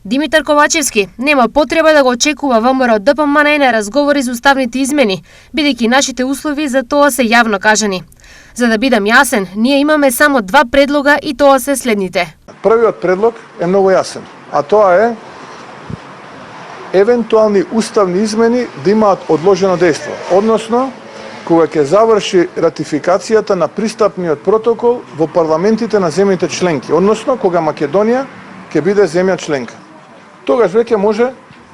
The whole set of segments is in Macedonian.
Димитар Ковачевски нема потреба да го очекува ВМРО ДПМН на разговори за уставните измени, бидејќи нашите услови за тоа се јавно кажани. За да бидам јасен, ние имаме само два предлога и тоа се следните. Првиот предлог е многу јасен, а тоа е евентуални уставни измени да имаат одложено дејство, односно кога ќе заврши ратификацијата на пристапниот протокол во парламентите на земјите членки, односно кога Македонија ќе биде земја членка. Тогаш веќе може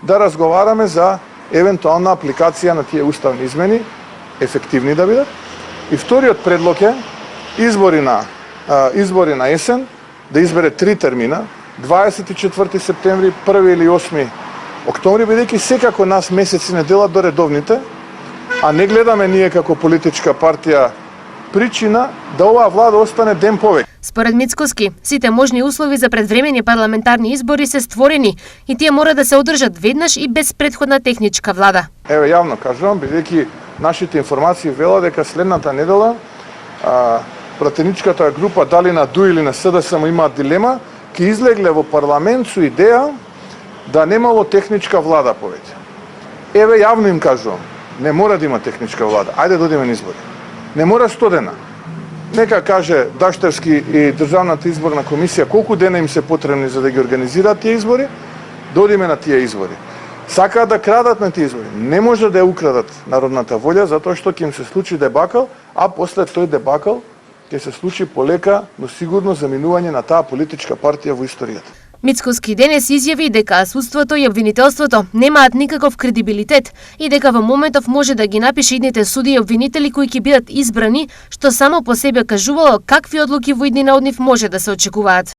да разговараме за евентуална апликација на тие уставни измени, ефективни да бидат. И вториот предлог е избори на есен, да избере три термина, 24 септември, 1 или 8 октомври, бидејќи секако нас месеци не делат до редовните, а не гледаме ние како политичка партија причина да оваа влада остане ден повеќе. Според Мицкоски, сите можни услови за предвремени парламентарни избори се створени и тие мора да се одржат веднаш и без претходна техничка влада. Еве јавно кажувам, бидејќи нашите информации велат дека следната недела пратеничката група дали на ДУ или на СДСМ имаат дилема, ќе излегле во парламент со идеја да немало техничка влада повеќе. Еве јавно им кажувам, не мора да има техничка влада. Ајде да одиме на избори. Не мора 100 дена. Нека каже Даштевски и Државната изборна комисија колку дена им се потребни за да ги организираат тие избори, да одиме на тие избори. Сакаат да крадат на тие избори. Не може да ја украдат народната волја, затоа што ќе им се случи дебакал, а после тој дебакал ќе се случи полека, но сигурно заминување на таа политичка партија во историјата. Мицкоски денес изјави дека судството и обвинителството немаат никаков кредибилитет и дека во моментов може да ги напише идните суди и обвинители кои ќе бидат избрани, што само по себе кажувало какви одлуки во иднина од нив може да се очекуваат.